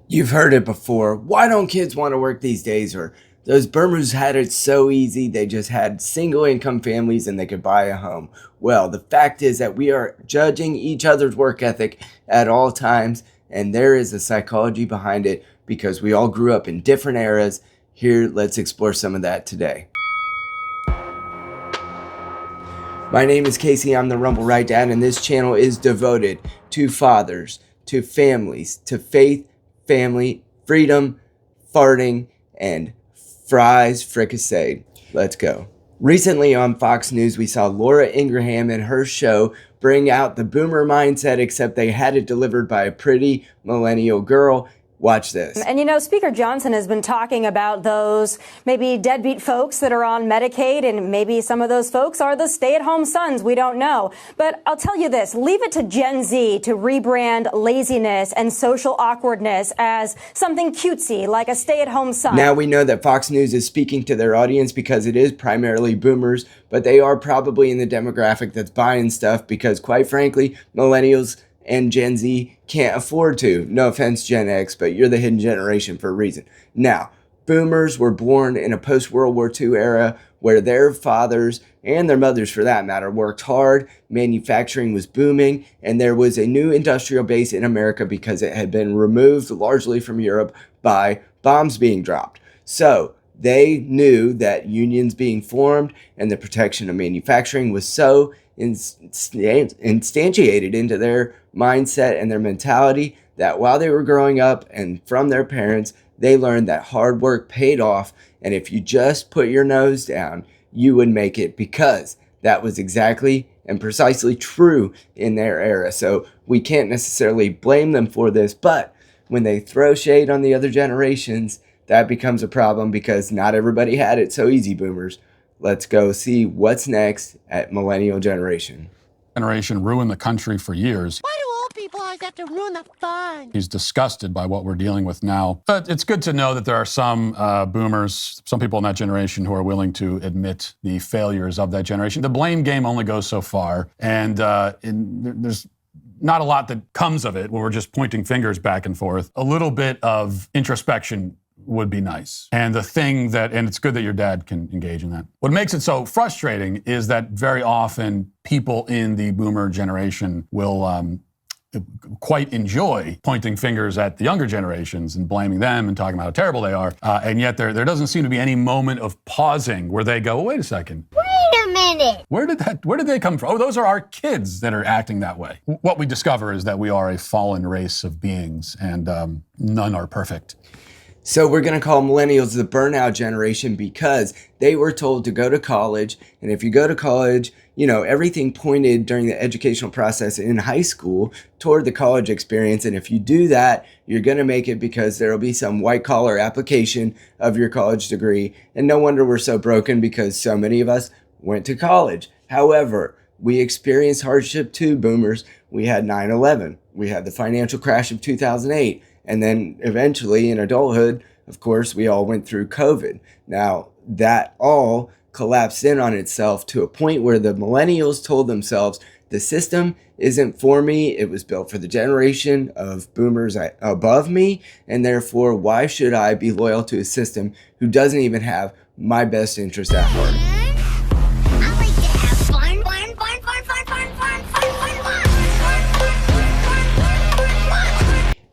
You've heard it before. Why don't kids want to work these days? Or those boomers had it so easy, they just had single income families and they could buy a home. Well, the fact is that we are judging each other's work ethic at all times, and there is a psychology behind it because we all grew up in different eras. Here, let's explore some of that today. My name is Casey, I'm the Rumble Right Dad, and this channel is devoted to fathers, to families, to faith, family, freedom, farting, and fries fricasseed. Let's go. Recently on Fox News, we saw Laura Ingraham and her show bring out the boomer mindset, except they had it delivered by a pretty millennial girl. Watch this. And you know, Speaker Johnson has been talking about those maybe deadbeat folks that are on Medicaid, and maybe some of those folks are the stay-at-home sons. We don't know. But I'll tell you this, leave it to Gen Z to rebrand laziness and social awkwardness as something cutesy, like a stay-at-home son. Now we know that Fox News is speaking to their audience because it is primarily boomers, but they are probably in the demographic that's buying stuff because, quite frankly, millennials and Gen Z can't afford to. No offense, Gen X, but you're the hidden generation for a reason. Now, boomers were born in a post-World War II era where their fathers, and their mothers for that matter, worked hard, manufacturing was booming, and there was a new industrial base in America because it had been removed largely from Europe by bombs being dropped. So they knew that unions being formed and the protection of manufacturing was so instantiated into their mindset and their mentality that while they were growing up and from their parents, they learned that hard work paid off, and if you just put your nose down, you would make it, because that was exactly and precisely true in their era. So we can't necessarily blame them for this, but when they throw shade on the other generations, that becomes a problem because not everybody had it so easy, boomers. Let's go see what's next at millennial generation. Generation ruined the country for years. Why do old people always have to ruin the fun? He's disgusted by what we're dealing with now. But it's good to know that there are some boomers, some people in that generation who are willing to admit the failures of that generation. The blame game only goes so far, and there's not a lot that comes of it when we're just pointing fingers back and forth. A little bit of introspection would be nice. And it's good that your dad can engage in that. What makes it so frustrating is that very often people in the boomer generation will quite enjoy pointing fingers at the younger generations and blaming them and talking about how terrible they are. And yet there doesn't seem to be any moment of pausing where they go, wait a second. Wait a minute. Where did they come from? Oh, those are our kids that are acting that way. What we discover is that we are a fallen race of beings, and none are perfect. So we're going to call millennials the burnout generation because they were told to go to college. And if you go to college, you know, everything pointed during the educational process in high school toward the college experience. And if you do that, you're going to make it because there'll be some white collar application of your college degree. And no wonder we're so broken because so many of us went to college. However, we experienced hardship too, boomers. We had 9/11. We had the financial crash of 2008. And then eventually in adulthood, of course, we all went through COVID. Now, that all collapsed in on itself to a point where the millennials told themselves, the system isn't for me. It was built for the generation of boomers above me. And therefore, why should I be loyal to a system who doesn't even have my best interest at heart? I like to have fun.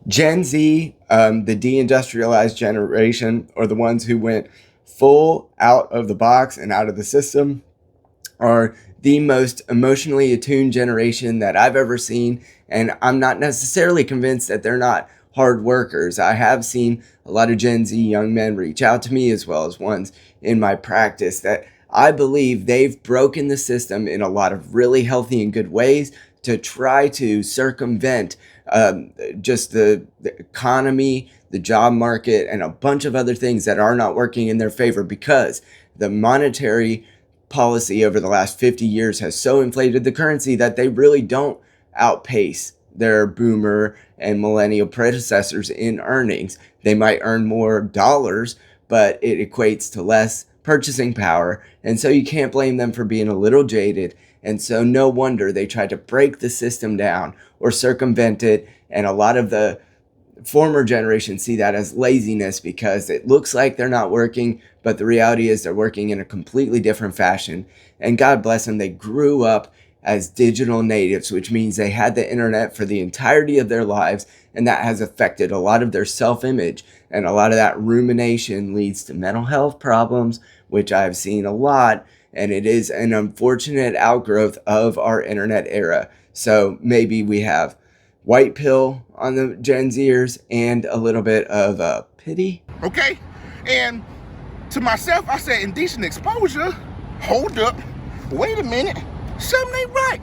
Gen Z, the deindustrialized generation, or the ones who went full out of the box and out of the system, are the most emotionally attuned generation that I've ever seen. And I'm not necessarily convinced that they're not hard workers. I have seen a lot of Gen Z young men reach out to me, as well as ones in my practice, that I believe they've broken the system in a lot of really healthy and good ways to try to circumvent just the economy, the job market, and a bunch of other things that are not working in their favor, because the monetary policy over the last 50 years has so inflated the currency that they really don't outpace their boomer and millennial predecessors in earnings. They might earn more dollars, but it equates to less purchasing power. And so you can't blame them for being a little jaded. And so no wonder they tried to break the system down or circumvent it. And a lot of the former generations see that as laziness because it looks like they're not working, but the reality is they're working in a completely different fashion. And God bless them, they grew up as digital natives, which means they had the internet for the entirety of their lives, and that has affected a lot of their self-image, and a lot of that rumination leads to mental health problems, which I've seen a lot, and it is an unfortunate outgrowth of our internet era. So maybe we have white pill on the Gen Zers and a little bit of pity. Okay? And to myself, I said, indecent exposure? Hold up. Wait a minute. Something ain't right.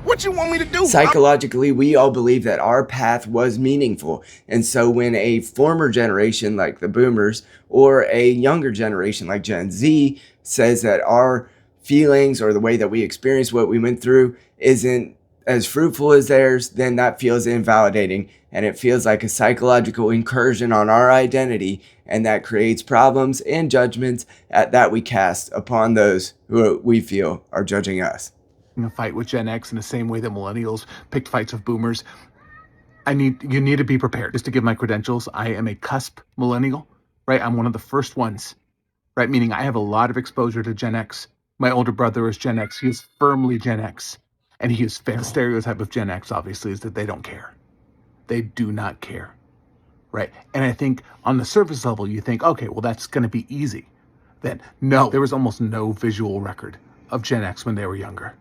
What you want me to do? Psychologically, we all believe that our path was meaningful. And so when a former generation like the boomers or a younger generation like Gen Z says that our feelings or the way that we experience what we went through isn't as fruitful as theirs, then that feels invalidating, and it feels like a psychological incursion on our identity, and that creates problems and judgments that we cast upon those who we feel are judging us. A fight with Gen X in the same way that millennials picked fights with boomers. You need to be prepared. Just to give my credentials, I am a cusp millennial, right? I'm one of the first ones, right? Meaning I have a lot of exposure to Gen X. My older brother is Gen X. He is firmly Gen X. And he is fair. The stereotype of Gen X, obviously, is that they don't care. They do not care, right? And I think on the surface level, you think, okay, well, that's going to be easy. Then, no, there was almost no visual record of Gen X when they were younger.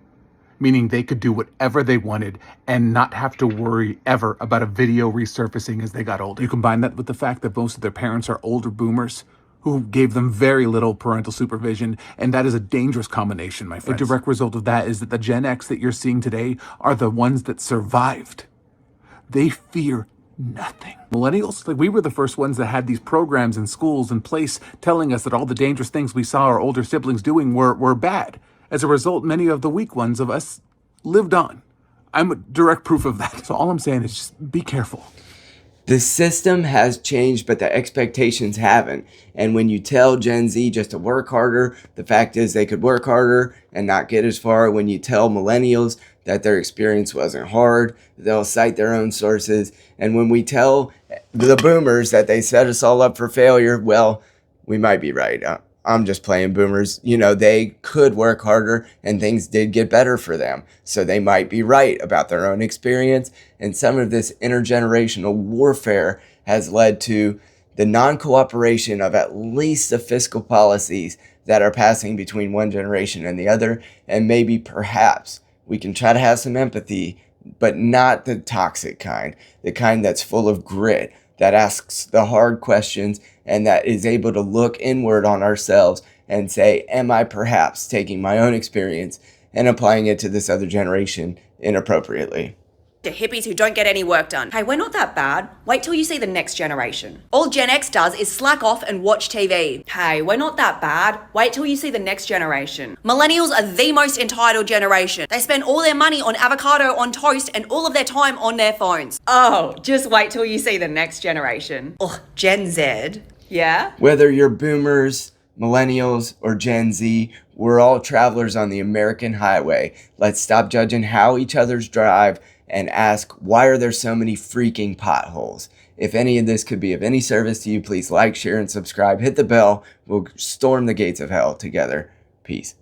Meaning they could do whatever they wanted and not have to worry ever about a video resurfacing as they got older. You combine that with the fact that most of their parents are older boomers who gave them very little parental supervision, and that is a dangerous combination, my friends. A direct result of that is that the Gen X that you're seeing today are the ones that survived. They fear nothing. Millennials, like we were the first ones that had these programs in schools in place telling us that all the dangerous things we saw our older siblings doing were bad. As a result, many of the weak ones of us lived on. I'm a direct proof of that. So all I'm saying is just be careful. The system has changed, but the expectations haven't. And when you tell Gen Z just to work harder, the fact is they could work harder and not get as far. When you tell millennials that their experience wasn't hard, they'll cite their own sources. And when we tell the boomers that they set us all up for failure, well, we might be right. I'm just playing boomers. You know, they could work harder and things did get better for them. So they might be right about their own experience. And some of this intergenerational warfare has led to the non-cooperation of at least the fiscal policies that are passing between one generation and the other. And maybe perhaps we can try to have some empathy, but not the toxic kind, the kind that's full of grit, that asks the hard questions, and that is able to look inward on ourselves and say, am I perhaps taking my own experience and applying it to this other generation inappropriately? To hippies who don't get any work done. Hey, we're not that bad. Wait till you see the next generation. All Gen X does is slack off and watch TV. Hey, we're not that bad. Wait till you see the next generation. Millennials are the most entitled generation. They spend all their money on avocado on toast and all of their time on their phones. Oh, just wait till you see the next generation. Ugh, Gen Z. Yeah? Whether you're boomers, millennials, or Gen Z, we're all travelers on the American highway. Let's stop judging how each other's drive and ask, why are there so many freaking potholes? If any of this could be of any service to you, please like, share, and subscribe. Hit the bell. We'll storm the gates of hell together. Peace.